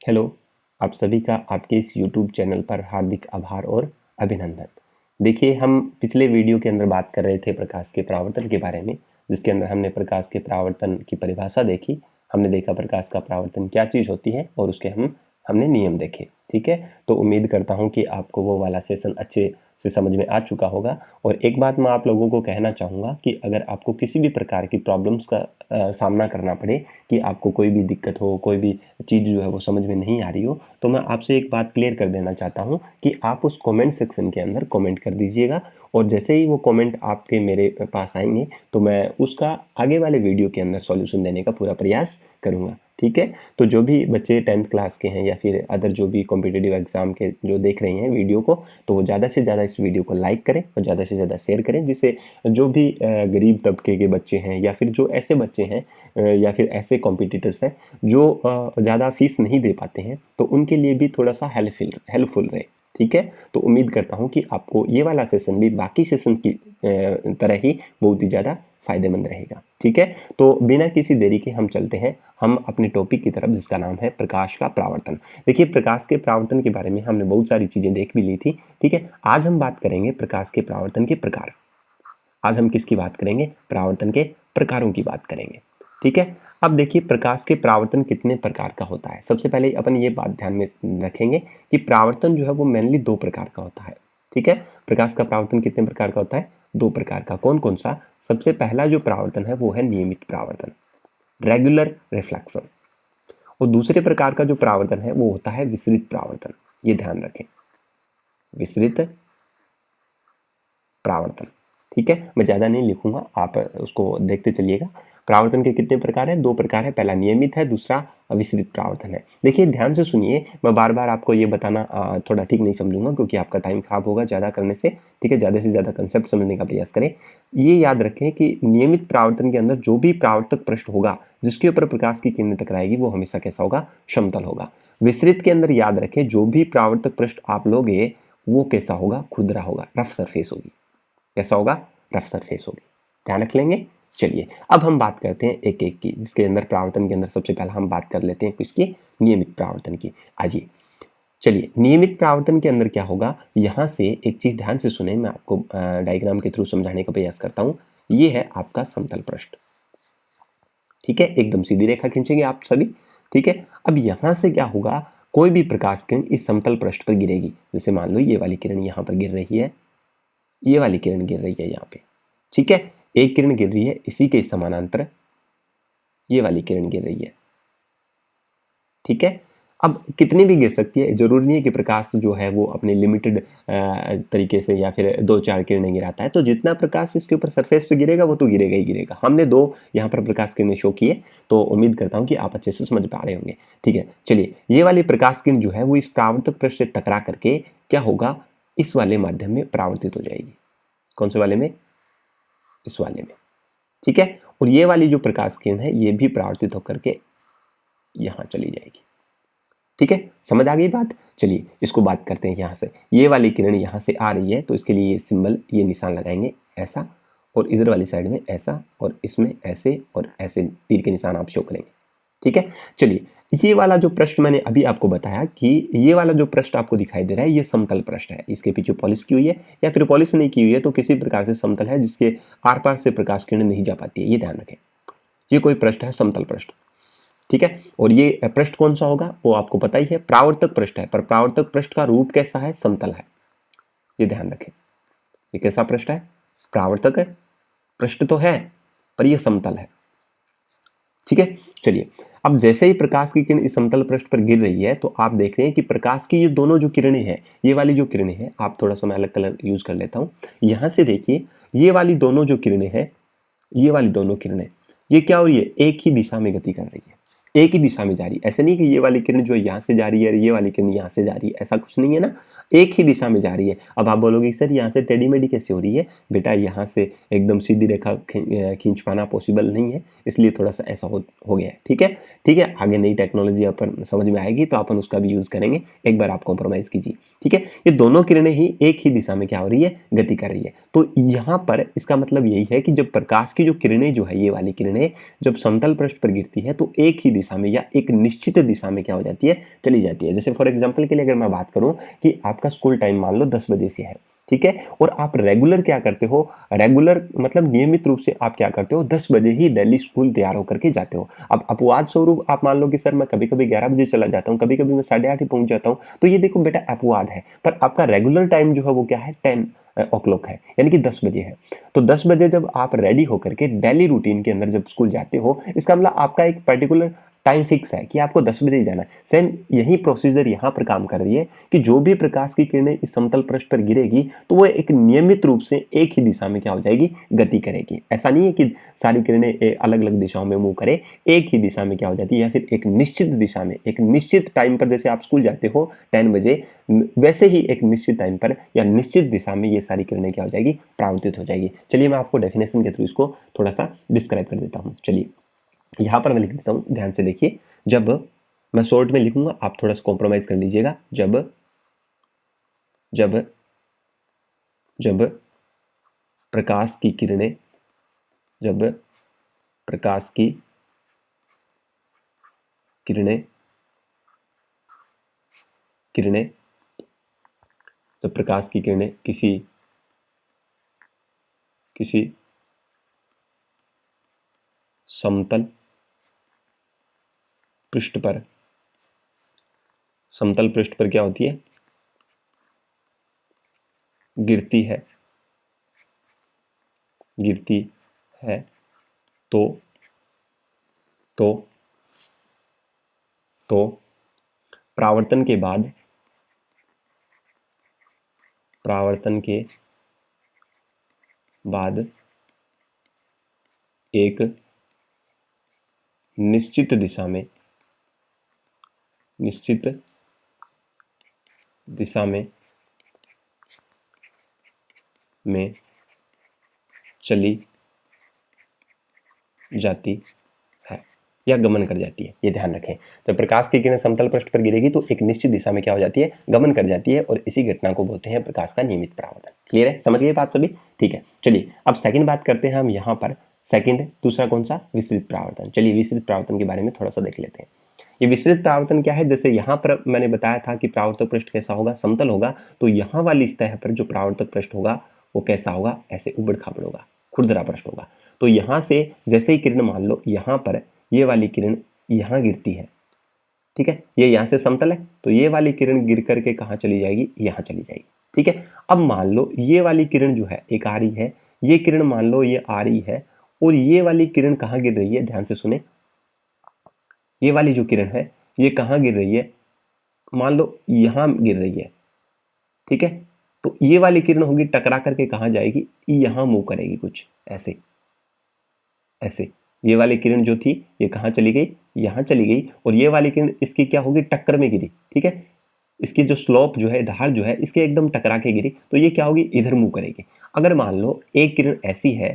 Hello, आप सभी का आपके इस यूट्यूब चैनल पर हार्दिक आभार और अभिनंदन। देखिए, हम पिछले वीडियो के अंदर बात कर रहे थे प्रकाश के परावर्तन के बारे में, जिसके अंदर हमने प्रकाश के परावर्तन की परिभाषा देखी। हमने देखा प्रकाश का परावर्तन क्या चीज़ होती है और उसके हमने नियम देखे। ठीक है, तो उम्मीद करता हूँ कि आपको वो वाला सेशन अच्छे से समझ में आ चुका होगा। और एक बात मैं आप लोगों को कहना चाहूँगा कि अगर आपको किसी भी प्रकार की प्रॉब्लम्स का सामना करना पड़े, कि आपको कोई भी दिक्कत हो, कोई भी चीज़ जो है वो समझ में नहीं आ रही हो, तो मैं आपसे एक बात क्लियर कर देना चाहता हूँ कि आप उस कमेंट सेक्शन के अंदर कमेंट कर दीजिएगा। और जैसे ही वो कमेंट आपके मेरे पास आएंगे तो मैं उसका आगे वाले वीडियो के अंदर सॉल्यूशन देने का पूरा प्रयास करूँगा। ठीक है, तो जो भी बच्चे 10th क्लास के हैं या फिर अदर जो भी कॉम्पिटिटिव एग्जाम के जो देख रहे हैं वीडियो को, तो वो ज़्यादा से ज़्यादा इस वीडियो को लाइक करें और ज़्यादा से ज़्यादा शेयर करें, जिससे जो भी गरीब तबके के बच्चे हैं या फिर जो ऐसे बच्चे हैं या फिर ऐसे कॉम्पिटिटर्स हैं जो ज़्यादा फीस नहीं दे पाते हैं, तो उनके लिए भी थोड़ा सा हेल्पफुल रहे। ठीक है, तो उम्मीद करता हूँ कि आपको ये वाला सेशन भी बाकी सेशन की तरह ही बहुत ही ज़्यादा फायदेमंद रहेगा। ठीक है, तो बिना किसी देरी के हम चलते हैं हम अपने टॉपिक की तरफ, जिसका नाम है प्रकाश का परावर्तन। देखिए, प्रकाश के परावर्तन के बारे में हमने बहुत सारी चीज़ें देख भी ली थी। ठीक है, आज हम बात करेंगे प्रकाश के परावर्तन के प्रकार। आज हम किसकी बात करेंगे? परावर्तन के प्रकारों की बात करेंगे। ठीक है, अब देखिए प्रकाश के परावर्तन कितने प्रकार का होता है। सबसे पहले अपन ये बात ध्यान में रखेंगे कि परावर्तन जो है वो मेनली दो प्रकार का होता है। ठीक है, प्रकाश का परावर्तन कितने प्रकार का होता है? दो प्रकार का। कौन कौन सा? सबसे पहला जो परावर्तन है वो है नियमित परावर्तन, रेगुलर रिफ्लेक्शन। और दूसरे प्रकार का जो परावर्तन है वो होता है विसरित परावर्तन। ये ध्यान रखें, विसरित परावर्तन। ठीक है, मैं ज़्यादा नहीं लिखूंगा, आप उसको देखते चलिएगा। परावर्तन के कितने प्रकार हैं? दो प्रकार है, पहला नियमित है, दूसरा विसरित परावर्तन है। देखिए ध्यान से सुनिए, मैं बार बार आपको ये बताना थोड़ा ठीक नहीं समझूंगा, क्योंकि आपका टाइम खराब होगा ज़्यादा करने से। ठीक है, ज़्यादा से ज़्यादा कंसेप्ट समझने का प्रयास करें। ये याद रखें कि नियमित परावर्तन के अंदर जो भी परावर्तक पृष्ठ होगा जिसके ऊपर प्रकाश की किरण टकराएगी वो हमेशा कैसा होगा? समतल होगा। विसरित के अंदर याद रखें जो भी परावर्तक पृष्ठ आप लोगे वो कैसा होगा? खुरदरा होगा, रफ सरफेस होगी। कैसा होगा? रफ सरफेस होगी। ध्यान रख लेंगे। चलिए अब हम बात करते हैं एक एक की, जिसके अंदर परावर्तन के अंदर सबसे पहला हम बात कर लेते हैं किसकी? नियमित परावर्तन की। आइए चलिए, नियमित परावर्तन के अंदर क्या होगा? यहाँ से एक चीज ध्यान से सुने, मैं आपको डायग्राम के थ्रू समझाने का प्रयास करता हूँ। ये है आपका समतल पृष्ठ। ठीक है, एकदम सीधी रेखा खींचेंगे आप सभी। ठीक है, अब यहाँ से क्या होगा? कोई भी प्रकाश किरण इस समतल पृष्ठ पर गिरेगी। जैसे मान लो ये वाली किरण यहाँ पर गिर रही है, ये वाली किरण गिर रही है यहाँ पे। ठीक है, एक किरण गिर रही है, इसी के समानांतर ये वाली किरण गिर रही है। ठीक है, अब कितनी भी गिर सकती है, जरूरी नहीं है कि प्रकाश जो है वो अपने लिमिटेड तरीके से या फिर दो चार किरणें गिराता है। तो जितना प्रकाश इसके ऊपर सरफेस पे गिरेगा वो तो गिरेगा ही गिरेगा। हमने दो यहाँ पर प्रकाश किरणें शो किए, तो उम्मीद करता हूँ कि आप अच्छे से समझ पा रहे होंगे। ठीक है, चलिए, ये वाली प्रकाश किरण जो है वो इस परावर्तक पृष्ठ से टकरा करके क्या होगा? इस वाले माध्यम में परावर्तित हो जाएगी। कौन से वाले में? इस वाले में। ठीक है, और ये वाली जो प्रकाश किरण है ये भी परावर्तित होकर के यहां चली जाएगी। ठीक है, समझ आ गई बात? चलिए इसको बात करते हैं। यहां से ये वाली किरण यहां से आ रही है, तो इसके लिए ये सिंबल, ये निशान लगाएंगे ऐसा, और इधर वाली साइड में ऐसा, और इसमें ऐसे और ऐसे तीर के निशान आप शो करेंगे। ठीक है, चलिए, ये वाला जो पृष्ठ मैंने अभी आपको बताया कि ये वाला जो पृष्ठ आपको दिखाई दे रहा है ये समतल पृष्ठ है। इसके पीछे पॉलिश की हुई है या फिर पॉलिश नहीं की हुई है, तो किसी प्रकार से समतल है जिसके आर पार से प्रकाश किरण नहीं जा पाती है। ये ध्यान रखें, ये कोई पृष्ठ है, समतल पृष्ठ। ठीक है, और ये पृष्ठ कौन सा होगा वो आपको पता ही है, परावर्तक पृष्ठ है। पर परावर्तक पृष्ठ का रूप कैसा है? समतल है। ये ध्यान रखें, ये कैसा पृष्ठ है? परावर्तक है पृष्ठ तो है, पर यह समतल है। ठीक है, चलिए, अब जैसे ही प्रकाश की किरण इस समतल पृष्ठ पर गिर रही है, तो आप देख रहे हैं कि प्रकाश की ये दोनों जो किरणें हैं, ये वाली जो किरणें हैं, आप थोड़ा सा मैं अलग कलर यूज कर लेता हूं। यहां से देखिए, ये वाली दोनों जो किरणें हैं, ये वाली दोनों किरणें, ये क्या हो रही है? एक ही दिशा में गति कर रही है, एक ही दिशा में जा रही है। ऐसे नहीं कि ये वाली किरण जो है यहाँ से जा रही है, ये वाली किरण यहाँ से जा रही है, ऐसा कुछ नहीं है ना, एक ही दिशा में जा रही है। अब आप बोलोगे सर यहाँ से टेढ़ी मेढ़ी कैसे हो रही है? बेटा यहाँ से एकदम सीधी रेखा खींच पाना पॉसिबल नहीं है, इसलिए थोड़ा सा ऐसा हो गया है। ठीक है, ठीक है, आगे नई टेक्नोलॉजी अपन समझ में आएगी तो अपन उसका भी यूज करेंगे, एक बार आप कॉम्प्रोमाइज कीजिए। ठीक है, ये दोनों किरणें ही एक ही दिशा में क्या हो रही है? गति कर रही है। तो यहाँ पर इसका मतलब यही है कि जब प्रकाश की जो किरणें जो है, ये वाली किरणें जब समतल पृष्ठ पर गिरती है तो एक ही दिशा में या एक निश्चित दिशा में क्या हो जाती है, चली जाती है। जैसे फॉर एग्जांपल के लिए अगर मैं बात करूं कि आपका स्कूल टाइम मान लो 10 बजे से है, ठीक है, और आप रेगुलर क्या करते हो, रेगुलर मतलब नियमित रूप से आप क्या करते हो, 10 बजे ही दिल्ली स्कूल तैयार होकर के जाते हो। अब अपवाद स्वरूप आप मान लो कि सर मैं कभी कभी 11 बजे चला जाता हूँ, कभी कभी मैं 8:30 ही पहुंच जाता हूँ, तो ये देखो बेटा अपवाद है, पर आपका रेगुलर टाइम जो है वो क्या है, 10 o'clock है, यानी कि 10 बजे है। तो 10 बजे जब आप रेडी होकर के डेली रूटीन के अंदर जब स्कूल जाते हो, इसका मतलब आपका एक पर्टिकुलर टाइम फिक्स है कि आपको 10 बजे ही जाना है। सेम यही प्रोसीजर यहाँ पर काम कर रही है कि जो भी प्रकाश की किरणें इस समतल पृष्ठ पर गिरेगी तो वो एक नियमित रूप से एक ही दिशा में क्या हो जाएगी, गति करेगी। ऐसा नहीं है कि सारी किरणें अलग अलग दिशाओं में मूव करे, एक ही दिशा में क्या हो जाती है, या फिर एक निश्चित दिशा में एक निश्चित टाइम पर, जैसे आप स्कूल जाते हो 10 बजे, वैसे ही एक निश्चित टाइम पर या निश्चित दिशा में ये सारी किरणें क्या हो जाएगी, परावर्तित हो जाएगी। चलिए मैं आपको डेफिनेशन के थ्रू इसको थोड़ा सा डिस्क्राइब कर देता हूँ। चलिए यहाँ पर मैं लिख देता हूँ, ध्यान से देखिए। जब मैं शॉर्ट में लिखूंगा, आप थोड़ा सा कॉम्प्रोमाइज कर लीजिएगा। जब जब जब प्रकाश की किरणें जब प्रकाश की किरणें किरणें जब प्रकाश की किरणें किसी समतल पृष्ठ पर क्या होती है, गिरती है तो परावर्तन के बाद एक निश्चित दिशा में चली जाती है या गमन कर जाती है। ये ध्यान रखें, जब प्रकाश की किरणें समतल पृष्ठ पर गिरेगी तो एक निश्चित दिशा में क्या हो जाती है, गमन कर जाती है, और इसी घटना को बोलते हैं प्रकाश का नियमित परावर्तन। क्लियर है, समझ गए बात सभी? ठीक है, चलिए अब सेकंड बात करते हैं हम यहाँ पर। सेकंड दूसरा कौन सा, विसरित परावर्तन। चलिए विसरित परावर्तन के बारे में थोड़ा सा देख लेते हैं। ये विसरित परावर्तन क्या है, जैसे यहाँ पर मैंने बताया था कि परावर्तक पृष्ठ कैसा होगा, समतल होगा, तो यहाँ वाली सतह पर जो परावर्तक पृष्ठ होगा वो कैसा होगा, ऐसे उबड़ खाबड़ होगा, खुरदरा पृष्ठ होगा। तो यहाँ से जैसे ही किरण मान लो यहाँ पर ये वाली किरण यहाँ गिरती है, ठीक है, ये यहाँ से समतल है, तो ये वाली किरण गिर करके कहाँ चली जाएगी, यहाँ चली जाएगी। ठीक है, अब मान लो ये वाली किरण जो है एक आ रही है, ये किरण मान लो ये आ रही है, और ये वाली किरण कहाँ गिर रही है, ध्यान से सुने, ये वाली जो किरण है ये कहाँ गिर रही है, मान लो यहाँ गिर रही है। ठीक है, तो ये वाली किरण होगी टकरा करके कहाँ जाएगी, यहाँ मूव करेगी कुछ ऐसे ऐसे। ये वाली किरण जो थी ये कहाँ चली गई, यहाँ चली गई, और ये वाली किरण इसकी क्या होगी, टक्कर में गिरी। ठीक है, इसकी जो स्लोप जो है, ढाल जो है इसके एकदम टकरा के गिरी, तो ये क्या होगी, इधर मूव करेगी। अगर मान लो एक किरण ऐसी है,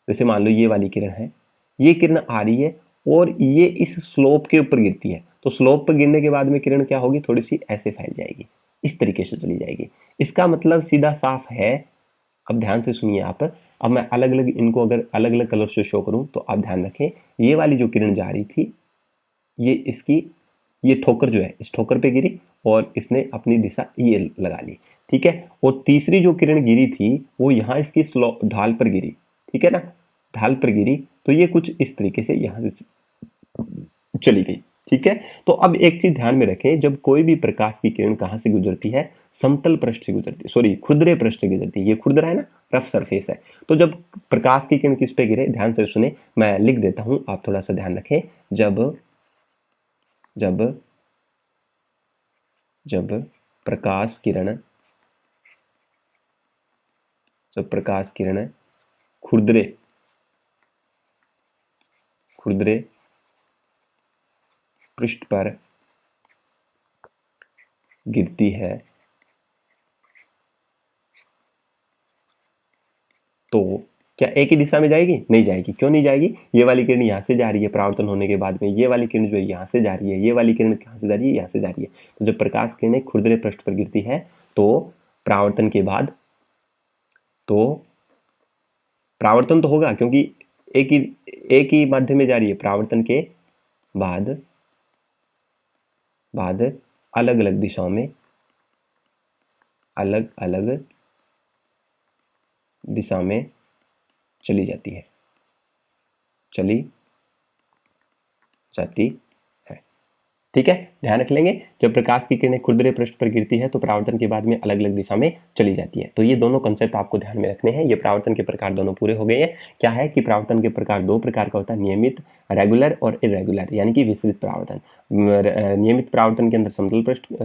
जैसे मान लो ये वाली किरण है, ये किरण आ रही है और ये इस स्लोप के ऊपर गिरती है, तो स्लोप पर गिरने के बाद में किरण क्या होगी, थोड़ी सी ऐसे फैल जाएगी, इस तरीके से चली जाएगी। इसका मतलब सीधा साफ है, अब ध्यान से सुनिए आप। अब मैं अलग अलग इनको अगर अलग अलग कलर से शो करूं तो आप ध्यान रखें, ये वाली जो किरण जा रही थी ये इसकी ये ठोकर जो है इस ठोकर पे गिरी और इसने अपनी दिशा ये लगा ली। ठीक है, और तीसरी जो किरण गिरी थी वो यहाँ इसकी ढाल पर गिरी। ठीक है ना, ढाल पर गिरी, तो ये कुछ इस तरीके से यहाँ से चली गई। ठीक है, तो अब एक चीज ध्यान में रखें, जब कोई भी प्रकाश की किरण कहां से गुजरती है, समतल पृष्ठ से गुजरती है, सॉरी खुरदरे पृष्ठ से गुजरती है। ये खुरदरा है ना, रफ सरफेस है। तो जब प्रकाश की किरण किस पे गिरे, ध्यान से सुने, मैं लिख देता हूं, आप थोड़ा सा ध्यान रखें। जब जब जब प्रकाश किरण खुरदरे खुरदरे पृष्ठ पर गिरती है तो क्या एक ही दिशा में जाएगी, नहीं जाएगी। क्यों नहीं जाएगी, ये वाली किरण यहाँ से जा रही है, परावर्तन होने के बाद में ये वाली किरण जो है यहाँ से जा रही है, ये वाली किरण कहाँ से जा रही है, यहाँ से जा रही है। तो जब प्रकाश किरणें खुरदरे पृष्ठ पर गिरती है तो परावर्तन के बाद तो परावर्तन तो होगा, क्योंकि एक ही माध्यम में जा रही है, परावर्तन के बाद बाद अलग अलग दिशाओं में अलग अलग दिशा में चली जाती है, चली जाती है। ठीक है, ध्यान रख लेंगे, जब प्रकाश की किरणें खुरदरे पृष्ठ पर गिरती है तो परावर्तन के बाद में अलग अलग दिशा में चली जाती है। तो ये दोनों कंसेप्ट आपको ध्यान में रखने हैं। ये परावर्तन के प्रकार दोनों पूरे हो गए हैं। क्या है कि परावर्तन के प्रकार दो प्रकार का होता है, नियमित रेगुलर और इरेगुलर, यानी कि विसरित परावर्तन। नियमित परावर्तन के अंदर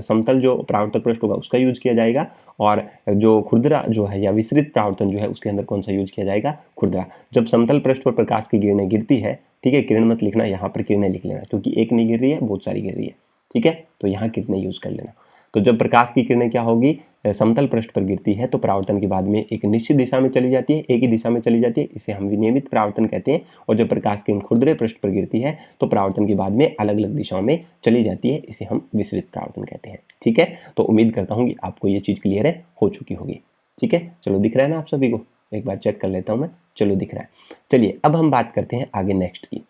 समतल जो परावर्तक पृष्ठ होगा उसका यूज किया जाएगा, और जो खुरदरा जो है या विसरित परावर्तन जो है उसके अंदर कौन सा यूज किया जाएगा, खुरदरा। जब समतल पृष्ठ पर प्रकाश की किरणें गिरती है, ठीक है, किरण मत लिखना, यहाँ पर किरणें लिख लेना, क्योंकि एक नहीं गिर रही है, बहुत सारी गिर रही है। ठीक है, तो यहाँ किरणें यूज कर लेना। तो जब प्रकाश की किरणें क्या होगी, समतल पृष्ठ पर गिरती है तो परावर्तन के बाद में एक निश्चित दिशा में चली जाती है, एक ही दिशा में चली जाती है, इसे हम विनियमित परावर्तन कहते हैं। और जब प्रकाश की खुरदरे पृष्ठ पर गिरती है तो परावर्तन के बाद में अलग अलग दिशाओं में चली जाती है, इसे हम विसरित परावर्तन कहते हैं। ठीक है, तो उम्मीद करता हूँ कि आपको ये चीज क्लियर है, हो चुकी होगी। ठीक है, चलो दिख रहा है ना आप सभी को, एक बार चेक कर लेता हूँ मैं, चलो दिख रहा है। चलिए अब हम बात करते हैं आगे नेक्स्ट की।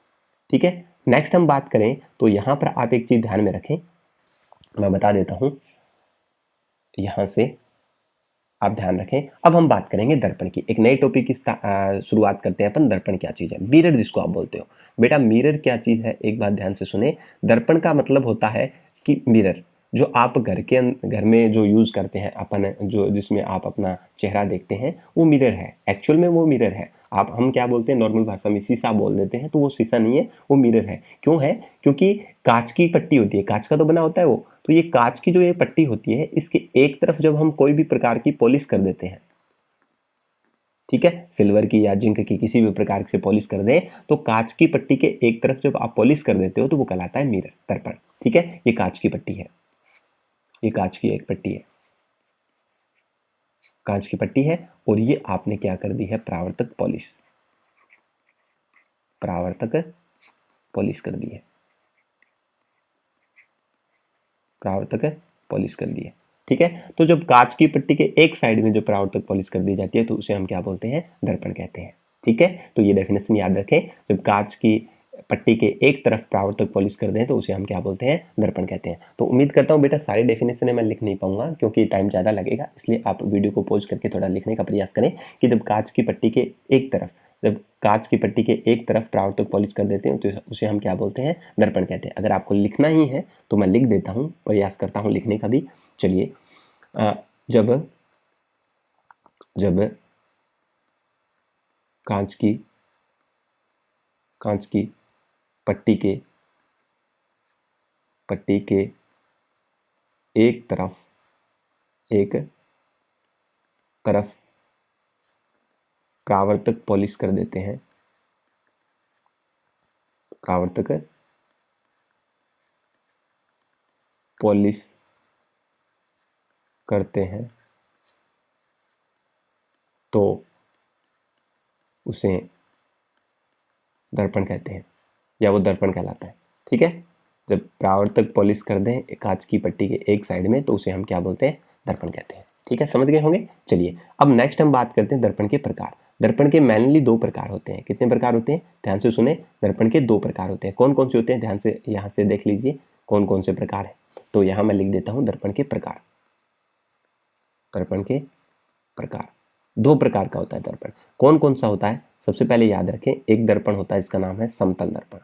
ठीक है, नेक्स्ट हम बात करें तो यहाँ पर आप एक चीज ध्यान में रखें, मैं बता देता हूं, यहां से आप ध्यान रखें। अब हम बात करेंगे दर्पण की, एक नए टॉपिक की शुरुआत करते हैं अपन। दर्पण क्या चीज है, मिरर जिसको आप बोलते हो। बेटा मिरर क्या चीज है, एक बात ध्यान से सुने। दर्पण का मतलब होता है कि मिरर जो आप घर में जो यूज करते हैं अपन, जो जिसमें आप अपना चेहरा देखते हैं, वो मिरर है। एक्चुअल में वो मिरर है। आप हम क्या बोलते हैं नॉर्मल भाषा में, शीशा बोल देते हैं, तो वो शीशा नहीं है, वो मिरर है। क्यों है, क्योंकि कांच की पट्टी होती है, कांच का तो बना होता है वो। तो ये कांच की जो ये पट्टी होती है, इसके एक तरफ जब हम कोई भी प्रकार की पॉलिश कर देते हैं, ठीक है, सिल्वर की या जिंक की किसी भी प्रकार से पॉलिश कर दें, तो कांच की पट्टी के एक तरफ जब आप पॉलिश कर देते हो तो वो कहलाता है मिरर, दर्पण। ठीक है, ये कांच की पट्टी है, ये कांच की एक पट्टी है, कांच की पट्टी है, और ये आपने क्या कर दी है, परावर्तक पॉलिश, परावर्तक पॉलिश कर दी है, परावर्तक पॉलिश कर दी है। ठीक है, तो जब कांच की पट्टी के एक साइड में जो परावर्तक पॉलिश कर दी जाती है तो उसे हम क्या बोलते हैं, दर्पण कहते हैं। ठीक है, तो ये डेफिनेशन याद रखें, जब कांच की पट्टी के एक तरफ परावर्तक पॉलिश कर दें तो उसे हम क्या बोलते हैं, दर्पण कहते हैं। तो उम्मीद करता हूँ बेटा सारी डेफिनेशन मैं लिख नहीं पाऊंगा क्योंकि टाइम ज़्यादा लगेगा, इसलिए आप वीडियो को पॉज करके थोड़ा लिखने का प्रयास करें कि जब कांच की पट्टी के एक तरफ, जब कांच की पट्टी के एक तरफ परावर्तक पॉलिश कर देते हैं तो उसे हम क्या बोलते हैं, दर्पण कहते हैं। अगर आपको लिखना ही है तो मैं लिख देता हूँ, प्रयास करता हूँ लिखने का भी। चलिए, जब जब कांच की पट्टी के एक तरफ परावर्तक पॉलिश कर देते हैं, परावर्तक पॉलिश करते हैं तो उसे दर्पण कहते हैं, या वो दर्पण कहलाता है। ठीक है, जब परावर्तक पॉलिश कर दें कांच की पट्टी के एक साइड में तो उसे हम क्या बोलते हैं, दर्पण कहते हैं। ठीक है, समझ गए होंगे। चलिए अब नेक्स्ट हम बात करते हैं दर्पण के प्रकार। दर्पण के मेनली दो प्रकार होते हैं। कितने प्रकार होते हैं, ध्यान से सुने, दर्पण के दो प्रकार होते हैं। कौन कौन से होते हैं, ध्यान से यहाँ से देख लीजिए कौन कौन से प्रकार है। तो यहाँ मैं लिख देता हूँ दर्पण के प्रकार। दर्पण के प्रकार दो प्रकार का होता है दर्पण। कौन कौन सा होता है, सबसे पहले याद रखें, एक दर्पण होता है इसका नाम है समतल दर्पण,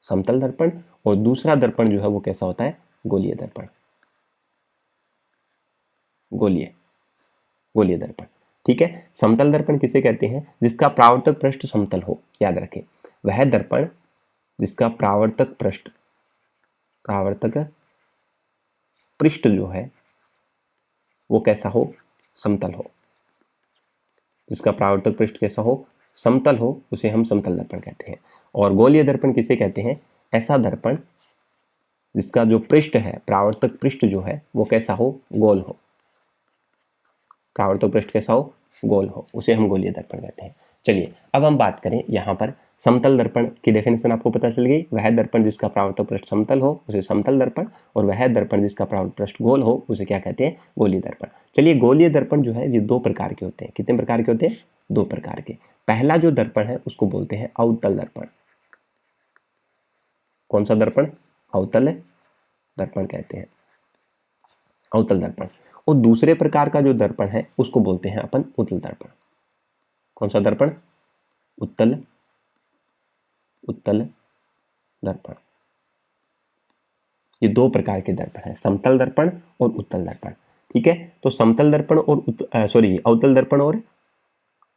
समतल दर्पण। और दूसरा दर्पण जो है वो कैसा होता है, गोलीय दर्पण, गोलीय दर्पण। ठीक है, समतल दर्पण किसे कहते हैं, जिसका परावर्तक पृष्ठ समतल हो। याद रखें, वह दर्पण जिसका परावर्तक पृष्ठ जो है वो कैसा हो, समतल हो। जिसका परावर्तक पृष्ठ कैसा हो, समतल हो, उसे हम समतल दर्पण कहते हैं। और गोलीय दर्पण किसे कहते हैं, ऐसा दर्पण जिसका जो पृष्ठ है, परावर्तक पृष्ठ जो है वो कैसा हो, गोल हो। परावर्तक पृष्ठ कैसा हो, गोल हो, उसे हम गोलीय दर्पण कहते हैं। चलिए अब हम बात करें यहाँ पर समतल दर्पण की डेफिनेशन आपको पता चल गई। वह दर्पण जिसका परावर्तक पृष्ठ समतल हो उसे समतल दर्पण, और वह दर्पण जिसका परावर्तक पृष्ठ गोल हो उसे क्या कहते हैं, गोलीय दर्पण। चलिए गोलीय दर्पण जो है ये दो प्रकार के होते हैं। कितने प्रकार के होते हैं, दो प्रकार के। पहला जो दर्पण है उसको बोलते हैं अवतल दर्पण। कौन सा दर्पण? अवतल दर्पण कहते हैं, अवतल दर्पण। और दूसरे प्रकार का जो दर्पण है उसको बोलते हैं अपन उत्तल दर्पण। कौन सा दर्पण? उत्तल, उत्तल दर्पण। ये दो प्रकार के दर्पण हैं, समतल दर्पण और उत्तल दर्पण। ठीक है, तो समतल दर्पण और अवतल दर्पण और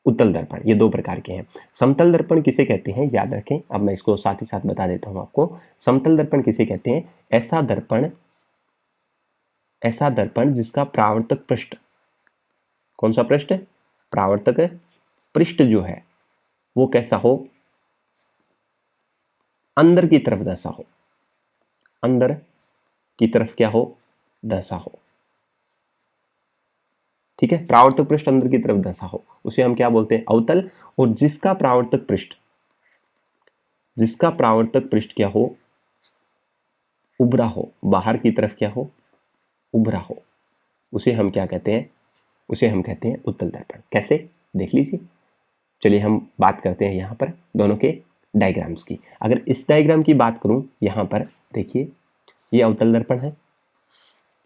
उत्तल दर्पण ये दो प्रकार के हैं। समतल दर्पण किसे कहते हैं याद रखें, अब मैं इसको साथ ही साथ बता देता हूं आपको। समतल दर्पण किसे कहते हैं? ऐसा दर्पण जिसका परावर्तक पृष्ठ, कौन सा पृष्ठ? परावर्तक पृष्ठ जो है वो कैसा हो? अंदर की तरफ धंसा हो, अंदर की तरफ क्या हो? धंसा हो। ठीक है, परावर्तक पृष्ठ अंदर की तरफ धंसा हो, उसे हम क्या बोलते हैं? अवतल। और जिसका परावर्तक पृष्ठ क्या हो? उभरा हो, बाहर की तरफ क्या हो? उभरा हो, उसे हम क्या कहते हैं? उसे हम कहते हैं उत्तल दर्पण। कैसे? देख लीजिए। चलिए हम बात करते हैं यहाँ पर दोनों के डायग्राम्स की। अगर इस डायग्राम की बात करूं, यहाँ पर देखिए ये अवतल दर्पण है,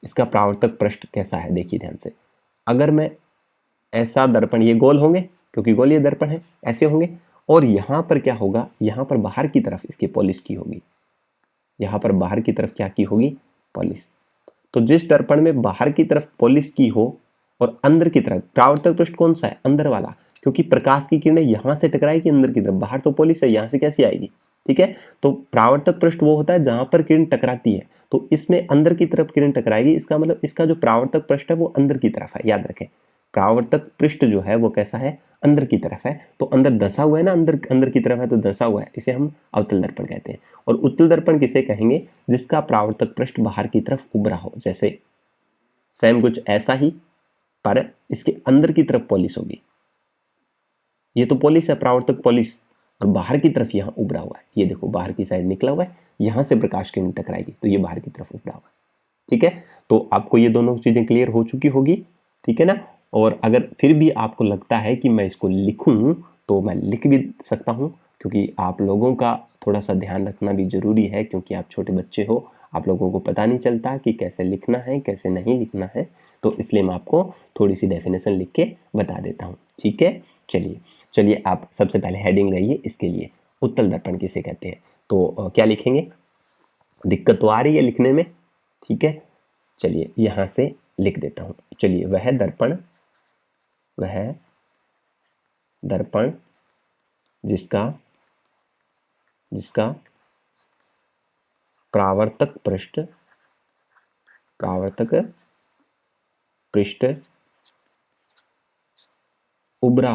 इसका परावर्तक पृष्ठ कैसा है देखिए ध्यान से। अगर मैं ऐसा दर्पण, ये गोल होंगे क्योंकि गोलीय दर्पण है, ऐसे होंगे, और यहाँ पर क्या होगा? यहाँ पर बाहर की तरफ इसकी पॉलिश की होगी, यहाँ पर बाहर की तरफ क्या की होगी? पॉलिश। तो जिस दर्पण में बाहर की तरफ पॉलिश की हो और अंदर की तरफ, परावर्तक पृष्ठ कौन सा है? अंदर वाला, क्योंकि प्रकाश की किरणें यहां से टकराएगी अंदर की तरफ, बाहर तो पॉलिश है, यहां से कैसे आएगी? ठीक है, तो परावर्तक पृष्ठ वो होता है जहां पर किरण टकराती है, तो इसमें अंदर की तरफ किरण टकराएगी, इसका मतलब इसका जो परावर्तक पृष्ठ है वो अंदर की तरफ है। याद रखें, परावर्तक पृष्ठ जो है वो कैसा है? अंदर की तरफ है। तो अंदर धंसा हुआ है ना, अंदर की तरफ है तो धंसा हुआ है, इसे हम अवतल दर्पण कहते हैं। और उत्तल दर्पण किसे कहेंगे? जिसका परावर्तक पृष्ठ बाहर की तरफ उभरा हो, जैसे सेम कुछ ऐसा ही, पर इसके अंदर की तरफ पॉलिश होगी। ये तो पॉलिश है, परावर्तक पॉलिश, और बाहर की तरफ यहाँ उभरा हुआ है, ये देखो बाहर की साइड निकला हुआ है, यहाँ से प्रकाश किरण टकराएगी तो ये बाहर की तरफ उभरा हुआ है। ठीक है, तो आपको ये दोनों चीजें क्लियर हो चुकी होगी। ठीक है ना, और अगर फिर भी आपको लगता है कि मैं इसको लिखूं तो मैं लिख भी सकता हूं, क्योंकि आप लोगों का थोड़ा सा ध्यान रखना भी जरूरी है, क्योंकि आप छोटे बच्चे हो, आप लोगों को पता नहीं चलता कि कैसे लिखना है कैसे नहीं लिखना है, तो इसलिए मैं आपको थोड़ी सी डेफिनेशन लिख के बता देता हूँ। ठीक है, चलिए आप सबसे पहले हेडिंग रहिए इसके लिए, उत्तल दर्पण किसे कहते हैं। तो क्या लिखेंगे? दिक्कत तो आ रही है लिखने में, ठीक है, चलिए यहाँ से लिख देता हूँ। चलिए, वह दर्पण जिसका परावर्तक पृष्ठ उभरा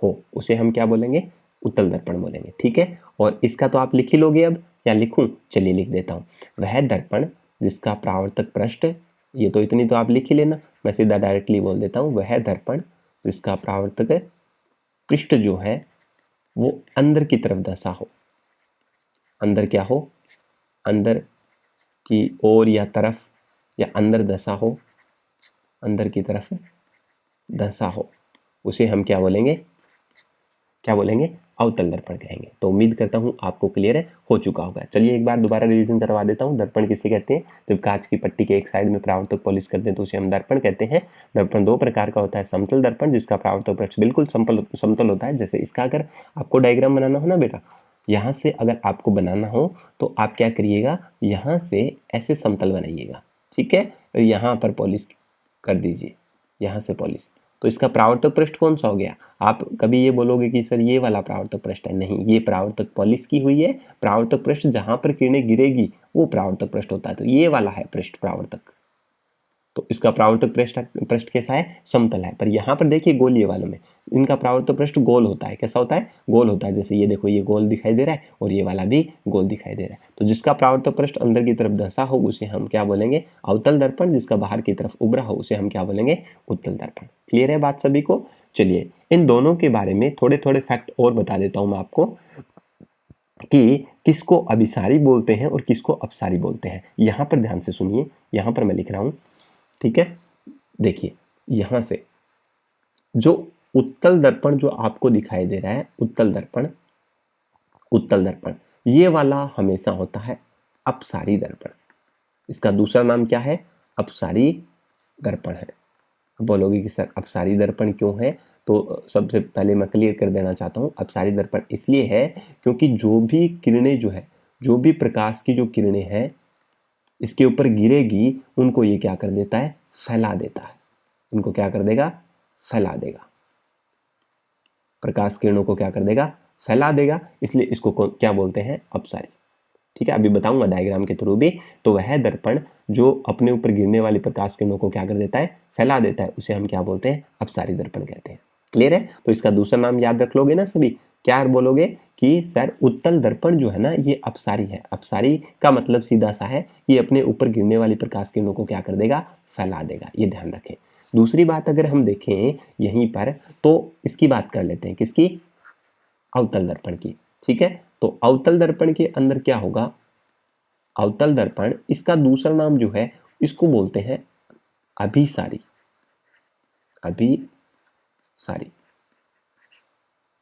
हो, उसे हम क्या बोलेंगे? उत्तल दर्पण बोलेंगे। ठीक है, और इसका तो आप लिख ही लोगे अब, या लिखूं? चलिए लिख देता हूं। वह दर्पण जिसका परावर्तक पृष्ठ, ये तो इतनी तो आप लिख ही लेना, मैं सीधा डायरेक्टली बोल देता हूं। वह दर्पण जिसका परावर्तक पृष्ठ जो है वो अंदर की तरफ धंसा हो, अंदर क्या हो? अंदर की ओर या तरफ, या अंदर धंसा हो, अंदर की तरफ धंसा हो, उसे हम क्या बोलेंगे? अवतल दर्पण कहेंगे। तो उम्मीद करता हूं आपको क्लियर हो चुका होगा। चलिए एक बार दोबारा रिवीजन करवा देता हूं। दर्पण किसे कहते हैं? जब कांच की पट्टी के एक साइड में परावर्तक पॉलिश करते हैं तो उसे हम दर्पण कहते हैं। दर्पण दो प्रकार का होता है, समतल दर्पण जिसका परावर्तक पृष्ठ बिल्कुल समतल होता है। जैसे इसका अगर आपको डायग्राम बनाना हो ना बेटा, यहाँ से अगर आपको बनाना हो तो आप क्या करिएगा, यहाँ से ऐसे समतल बनाइएगा। ठीक है, यहाँ पर पॉलिश कर दीजिए, यहाँ से पॉलिश, तो इसका परावर्तक पृष्ठ कौन सा हो गया? आप कभी ये बोलोगे कि सर ये वाला परावर्तक पृष्ठ है, नहीं, ये परावर्तक पॉलिश की हुई है। परावर्तक पृष्ठ जहां पर किरणें गिरेगी वो परावर्तक पृष्ठ होता है, तो ये वाला है पृष्ठ परावर्तक। तो इसका परावर्तक पृष्ठ कैसा है? समतल है। पर यहाँ पर देखिए गोलीय वालों में इनका परावर्तक पृष्ठ गोल होता है। कैसा होता है? गोल होता है। जैसे ये देखो, ये गोल दिखाई दे रहा है और ये वाला भी गोल दिखाई दे रहा है। तो जिसका परावर्तक पृष्ठ अंदर की तरफ धंसा हो उसे हम क्या बोलेंगे? अवतल दर्पण। जिसका बाहर की तरफ उभरा हो उसे हम क्या बोलेंगे? उत्तल दर्पण। क्लियर है बात सभी को? चलिए इन दोनों के बारे में थोड़े थोड़े फैक्ट और बता देता हूं मैं आपको कि किसको अभिसारी बोलते हैं और किसको अपसारी बोलते हैं। यहां पर ध्यान से सुनिए, यहां पर मैं लिख रहा हूं, ठीक है। देखिए यहां से जो उत्तल दर्पण जो आपको दिखाई दे रहा है, उत्तल दर्पण, उत्तल दर्पण, ये वाला हमेशा होता है अपसारी दर्पण। इसका दूसरा नाम क्या है? अपसारी दर्पण है। बोलोगे कि सर अपसारी दर्पण क्यों है? तो सबसे पहले मैं क्लियर कर देना चाहता हूँ, अपसारी दर्पण इसलिए है क्योंकि जो भी किरणें जो है, जो भी प्रकाश की जो किरणें हैं इसके ऊपर गिरेगी, उनको ये क्या कर देता है? फैला देता है। इनको क्या कर देगा? फैला देगा। प्रकाश किरणों को क्या कर देगा? फैला देगा। इसलिए इसको क्या बोलते हैं? अपसारी। ठीक है, अभी बताऊंगा डायग्राम के थ्रू भी। तो वह दर्पण जो अपने ऊपर गिरने वाली प्रकाश किरणों को क्या कर देता है? फैला देता है, उसे हम क्या बोलते हैं? अपसारी दर्पण कहते हैं। क्लियर है? तो इसका दूसरा नाम याद रख लोगे ना सभी? क्या बोलोगे कि सर उत्तल दर्पण जो है ना ये अपसारी है। अपसारी का मतलब सीधा सा है कि अपने ऊपर गिरने वाली प्रकाश किरणों को क्या कर देगा? फैला देगा। ये ध्यान रखें। दूसरी बात अगर हम देखें यहीं पर, तो इसकी बात कर लेते हैं। किसकी? अवतल दर्पण की। ठीक है, तो अवतल दर्पण के अंदर क्या होगा? अवतल दर्पण, इसका दूसरा नाम जो है इसको बोलते हैं अभिसारी। अभिसारी,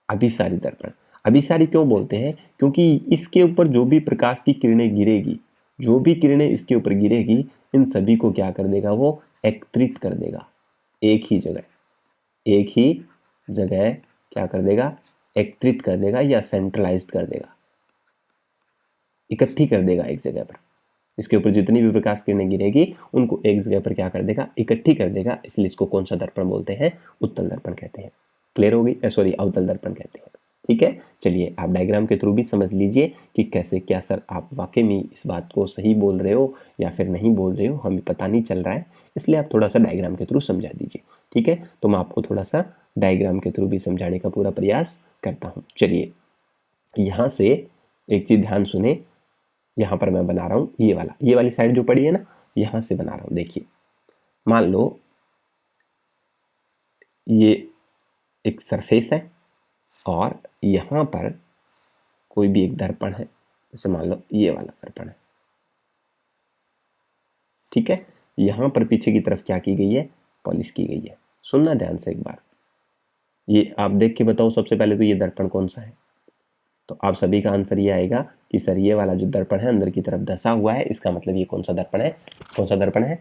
अभिसारी दर्पण। अभिसारी क्यों बोलते हैं? क्योंकि इसके ऊपर जो भी प्रकाश की किरणें गिरेगी, जो भी किरणें इसके ऊपर गिरेगी, इन सभी को क्या कर देगा? वो एकत्रित कर देगा। एक ही जगह क्या कर देगा? एकत्रित कर देगा या सेंट्रलाइज्ड कर देगा, इकट्ठी कर देगा एक जगह पर। इसके ऊपर जितनी भी प्रकाश किरणें गिरेगी उनको एक जगह पर क्या कर देगा? इकट्ठी कर देगा। इसलिए इसको कौन सा दर्पण बोलते हैं? उत्तल दर्पण कहते हैं। क्लियर हो गई? सॉरी, अवतल दर्पण कहते हैं। ठीक है, चलिए आप डायग्राम के थ्रू भी समझ लीजिए कि कैसे, क्या सर आप वाकई में इस बात को सही बोल रहे हो या फिर नहीं बोल रहे हो, हमें पता नहीं चल रहा है। इसलिए आप थोड़ा सा डायग्राम के थ्रू समझा दीजिए। ठीक है, तो मैं आपको थोड़ा सा डायग्राम के थ्रू भी समझाने का पूरा प्रयास करता हूँ। चलिए यहाँ से एक चीज़ ध्यान सुने। यहाँ पर मैं बना रहा हूँ ये वाली साइड जो पड़ी है ना, यहाँ से बना रहा हूँ। देखिए, मान लो ये एक सरफेस है और यहाँ पर कोई भी एक दर्पण है, जैसे मान लो ये वाला दर्पण है। ठीक है, यहाँ पर पीछे की तरफ क्या की गई है? पॉलिश की गई है। सुनना ध्यान से एक बार, ये आप देख के बताओ सबसे पहले तो ये दर्पण कौन सा है? तो आप सभी का आंसर ये आएगा कि सर ये वाला जो दर्पण है अंदर की तरफ धंसा हुआ है, इसका मतलब ये कौन सा दर्पण है? कौन सा दर्पण है?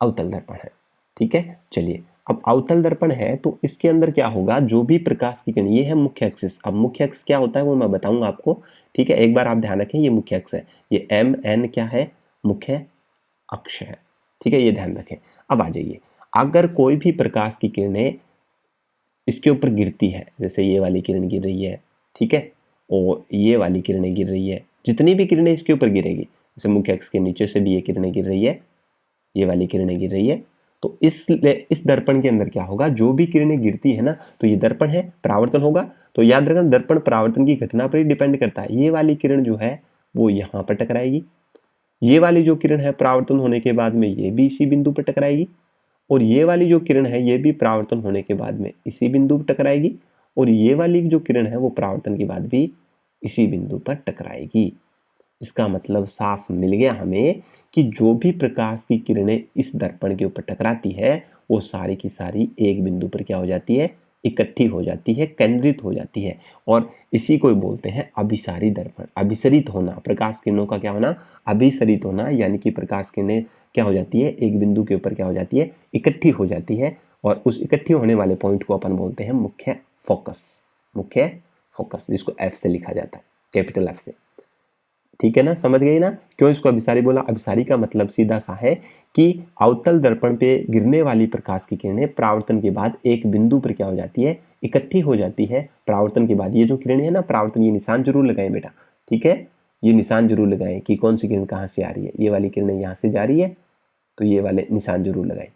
अवतल दर्पण है। ठीक है, चलिए अब अवतल दर्पण है तो इसके अंदर क्या होगा? जो भी प्रकाश की किरण, ये है मुख्य एक्सिस। अब मुख्य अक्ष क्या होता है वो मैं बताऊंगा आपको। ठीक है, एक बार आप ध्यान रखें, ये मुख्य अक्ष है, ये MN क्या है? मुख्य अक्ष है। ठीक है, ये ध्यान रखें। अब आ जाइए, अगर कोई भी प्रकाश की किरणें इसके ऊपर गिरती है, जैसे ये वाली किरण गिर रही है, ठीक है, और ये वाली किरणें गिर रही है, जितनी भी किरणें इसके ऊपर गिरेगी, जैसे मुख्य अक्ष के नीचे से भी ये किरणें गिर रही है, ये वाली किरणें गिर रही है, तो इस दर्पण के अंदर क्या होगा? जो भी किरणें गिरती है ना, तो ये दर्पण है, परावर्तन होगा। तो याद रखना, दर्पण परावर्तन की घटना पर ही डिपेंड करता है। ये वाली किरण जो है वो यहाँ पर टकराएगी, ये वाली जो किरण है परावर्तन होने के बाद में ये भी इसी बिंदु पर टकराएगी, और ये वाली जो किरण है ये भी परावर्तन होने के बाद में इसी बिंदु पर टकराएगी, और ये वाली जो किरण है वो परावर्तन के बाद भी इसी बिंदु पर टकराएगी। इसका मतलब साफ मिल गया हमें कि जो भी प्रकाश की किरणें इस दर्पण के ऊपर टकराती है वो सारी की सारी एक बिंदु पर क्या हो जाती है? इकट्ठी हो जाती है, केंद्रित हो जाती है, और इसी को बोलते हैं अभिसारी दर्पण। अभिसरित होना, प्रकाश किरणों का क्या होना? अभिसरित होना, यानी कि प्रकाश किरणें क्या हो जाती है? एक बिंदु के ऊपर क्या हो जाती है? इकट्ठी हो जाती है, और उस इकट्ठी होने वाले पॉइंट को अपन बोलते हैं मुख्य फोकस। मुख्य फोकस, जिसको F से लिखा जाता है, कैपिटल F से। ठीक है ना, समझ गई ना क्यों इसको अभिसारी बोला? अभिसारी का मतलब सीधा सा है कि अवतल दर्पण पे गिरने वाली प्रकाश की किरणें परावर्तन के बाद एक बिंदु पर क्या हो जाती है? इकट्ठी हो जाती है। परावर्तन के बाद ये जो किरणें है ना, परावर्तन, ये निशान जरूर लगाएं बेटा। ठीक है, ये निशान जरूर लगाएं कि कौन सी किरण कहाँ से आ रही है। ये वाली किरणें यहाँ से जा रही है तो ये वाले निशान जरूर लगाएं।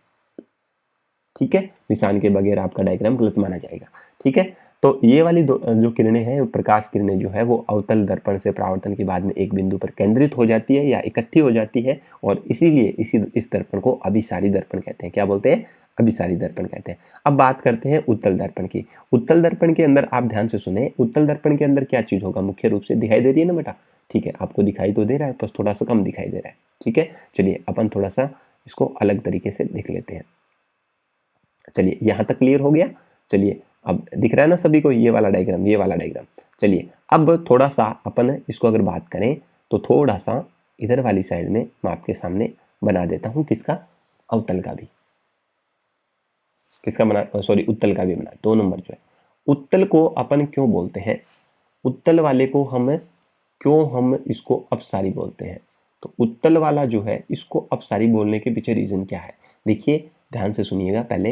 ठीक है, निशान के बगैर आपका डायग्राम गलत माना जाएगा। ठीक है, तो ये वाली जो किरणें हैं, प्रकाश किरणें जो है वो अवतल दर्पण से परावर्तन के बाद में एक बिंदु पर केंद्रित हो जाती है या इकट्ठी हो जाती है, और इसीलिए इस दर्पण को अभिसारी दर्पण कहते हैं। क्या बोलते हैं? अभिसारी दर्पण कहते हैं। अब बात करते हैं उत्तल दर्पण की। उत्तल दर्पण के अंदर आप ध्यान से सुने, उत्तल दर्पण के अंदर क्या चीज होगा? मुख्य रूप से दिखाई दे रही है ना बेटा? ठीक है, आपको दिखाई तो दे रहा है, बस थोड़ा सा कम दिखाई दे रहा है। ठीक है, चलिए अपन थोड़ा सा इसको अलग तरीके से देख लेते हैं। चलिए, यहाँ तक क्लियर हो गया? चलिए, अब दिख रहा है ना सभी को ये वाला डायग्राम? ये वाला डायग्राम चलिए अब थोड़ा सा अपन इसको अगर बात करें तो थोड़ा सा इधर वाली साइड में मैं आपके सामने बना देता हूँ, किसका, अवतल का भी, किसका बना, सॉरी उत्तल का भी बना, 2 नंबर जो है। उत्तल को अपन क्यों बोलते हैं, उत्तल वाले को हम इसको अपसारी बोलते हैं। तो उत्तल वाला जो है इसको अपसारी बोलने के पीछे रीजन क्या है, देखिए ध्यान से सुनिएगा। पहले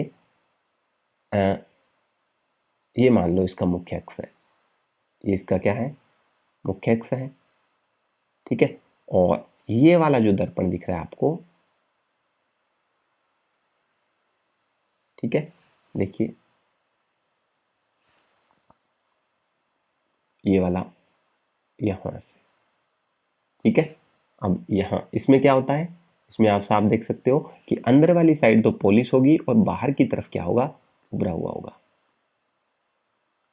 ये मान लो इसका मुख्य अक्ष है, ये इसका क्या है, मुख्य अक्ष है, ठीक है। और ये वाला जो दर्पण दिख रहा है आपको, ठीक है, देखिए ये वाला यहां से, ठीक है। अब यहाँ इसमें क्या होता है, इसमें आप साफ देख सकते हो कि अंदर वाली साइड तो पॉलिश होगी और बाहर की तरफ क्या होगा, उभरा हुआ होगा।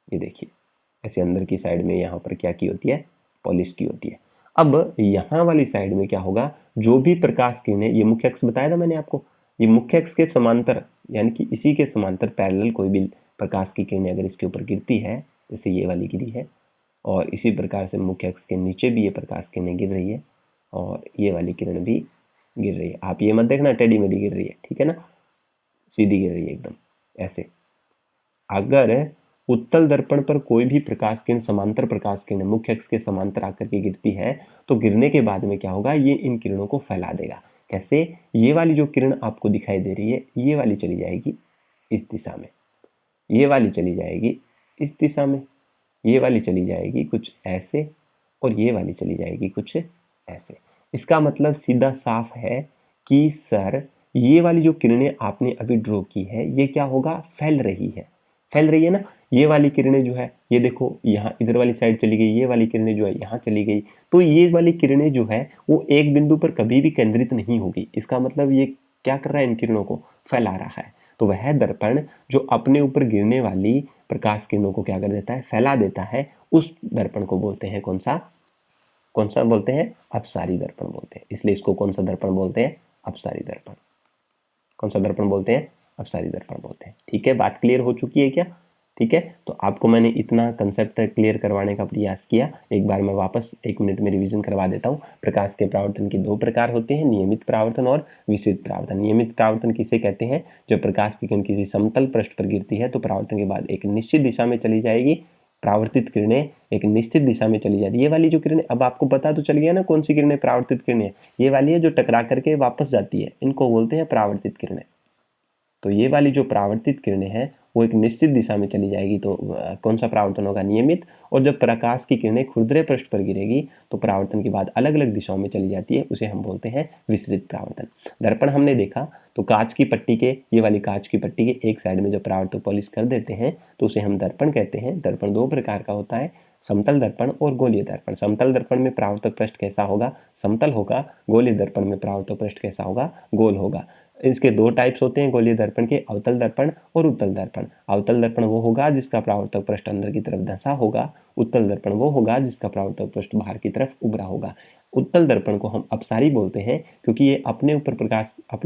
ये देखिए ऐसे अंदर की साइड में यहाँ पर क्या की होती है, पॉलिश की होती है। अब यहाँ वाली साइड में क्या होगा, जो भी प्रकाश किरणें, ये मुख्य अक्ष बताया था मैंने आपको, ये मुख्य अक्ष के समांतर यानी कि इसी के समांतर पैरेलल कोई भी प्रकाश की किरणें अगर इसके ऊपर गिरती है, जैसे ये वाली गिरी है, और इसी प्रकार से मुख्य अक्ष के नीचे भी ये प्रकाश किरणें गिर रही है, और ये वाली किरण भी गिर रही है। आप ये मत देखना टेढ़ी मेढ़ी गिर रही है, ठीक है ना, सीधी गिर रही है एकदम ऐसे। अगर उत्तल दर्पण पर कोई भी प्रकाश किरण, समांतर प्रकाश किरण मुख्य अक्ष के समांतर आकर के गिरती है, तो गिरने के बाद में क्या होगा, ये इन किरणों को फैला देगा। कैसे, ये वाली जो किरण आपको दिखाई दे रही है, ये वाली चली जाएगी इस दिशा में, ये वाली चली जाएगी इस दिशा में, ये वाली चली जाएगी कुछ ऐसे, और ये वाली चली जाएगी कुछ ऐसे। इसका मतलब सीधा साफ है कि सर ये वाली जो किरणें आपने अभी ड्रॉ की है, ये क्या होगा, फैल रही है, फैल रही है ना। ये वाली किरणें जो है, ये देखो यहाँ इधर वाली साइड चली गई, ये वाली किरणें जो है यहाँ चली गई, तो ये वाली किरणें जो है वो एक बिंदु पर कभी भी केंद्रित नहीं होगी। इसका मतलब ये क्या कर रहा है, इन किरणों को फैला रहा है। तो वह दर्पण जो अपने ऊपर गिरने वाली प्रकाश किरणों को क्या कर देता है, फैला देता है, उस दर्पण को बोलते हैं कौन सा बोलते हैं, अपसारी दर्पण बोलते हैं। इसलिए इसको कौन सा दर्पण बोलते हैं, अपसारी दर्पण। कौन सा दर्पण बोलते हैं, अपसारी दर्पण बोलते हैं। ठीक है, बात क्लियर हो चुकी है क्या, ठीक है। तो आपको मैंने इतना कंसेप्ट क्लियर करवाने का प्रयास किया। एक बार मैं वापस 1 मिनट में रिवीजन करवा देता हूँ। प्रकाश के परावर्तन के 2 प्रकार होते हैं, नियमित परावर्तन और विसरित परावर्तन। नियमित परावर्तन किसे कहते हैं, जब प्रकाश की किरण किसी समतल पृष्ठ पर गिरती है तो परावर्तन के बाद एक निश्चित दिशा में चली जाएगी, परावर्तित किरणें एक निश्चित दिशा में चली जाती है। ये वाली जो किरणें, अब आपको पता तो चल गया ना कौन सी किरणें परावर्तित किरणें, ये वाली है जो टकरा करके वापस जाती है, इनको बोलते हैं परावर्तित किरणें। तो ये वाली जो परावर्तित किरणें हैं वो एक निश्चित दिशा में चली जाएगी, तो कौन सा परावर्तन होगा, नियमित। और जब प्रकाश की किरणें खुरदरे पृष्ठ पर गिरेगी तो परावर्तन के बाद अलग अलग दिशाओं में चली जाती है, उसे हम बोलते हैं विसरित परावर्तन। दर्पण हमने देखा तो कांच की पट्टी के, ये वाली कांच की पट्टी के एक साइड में जब परावर्तक पॉलिश कर देते हैं तो उसे हम दर्पण कहते हैं। दर्पण 2 प्रकार का होता है, समतल दर्पण और गोलीय दर्पण। समतल दर्पण में परावर्तक पृष्ठ कैसा होगा, समतल होगा। गोलीय दर्पण में परावर्तक पृष्ठ कैसा होगा, गोल होगा। इसके 2 टाइप्स होते हैं गोलीय दर्पण के, अवतल दर्पण और उत्तल दर्पण। अवतल दर्पण वो होगा जिसका परावर्तक पृष्ठ अंदर की तरफ धंसा होगा, उत्तल दर्पण वो होगा जिसका परावर्तक पृष्ठ बाहर की तरफ उभरा होगा। उत्तल दर्पण को हम अपसारी बोलते हैं क्योंकि ये अपने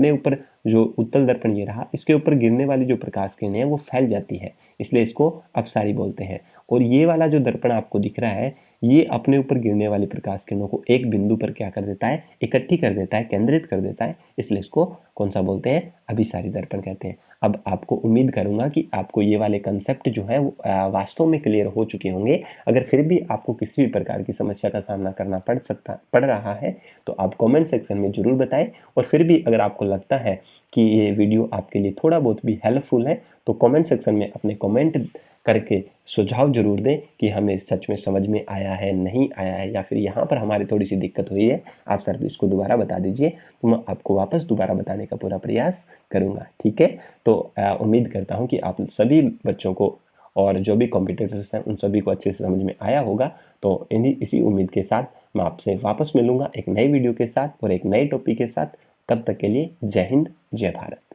ऊपर जो उत्तल दर्पण ये रहा, इसके ऊपर गिरने वाली जो प्रकाश किरणें हैं वो फैल जाती है, इसलिए इसको अपसारी बोलते हैं। और ये वाला जो दर्पण आपको दिख रहा है, ये अपने ऊपर गिरने वाली प्रकाश किरणों को एक बिंदु पर क्या कर देता है, इकट्ठी कर देता है, केंद्रित कर देता है, इसलिए इसको कौन सा बोलते हैं, अभिसारी दर्पण कहते हैं। अब आपको उम्मीद करूंगा कि आपको ये वाले कंसेप्ट जो है वो वास्तव में क्लियर हो चुके होंगे। अगर फिर भी आपको किसी भी प्रकार की समस्या का सामना करना पड़ रहा है तो आप कमेंट सेक्शन में ज़रूर बताएं। और फिर भी अगर आपको लगता है कि ये वीडियो आपके लिए थोड़ा बहुत भी हेल्पफुल है तो कमेंट सेक्शन में अपने कमेंट करके सुझाव जरूर दें कि हमें सच में समझ में आया है, नहीं आया है, या फिर यहाँ पर हमारी थोड़ी सी दिक्कत हुई है, आप सर इसको दोबारा बता दीजिए तो मैं आपको वापस दोबारा बताने का पूरा प्रयास करूँगा। ठीक है, तो उम्मीद करता हूँ कि आप सभी बच्चों को और जो भी कॉम्पिटिटर्स हैं उन सभी को अच्छे से समझ में आया होगा। तो इसी उम्मीद के साथ मैं आपसे वापस मिलूँगा एक नई वीडियो के साथ और एक नए टॉपिक के साथ। तब तक के लिए जय हिंद, जय भारत।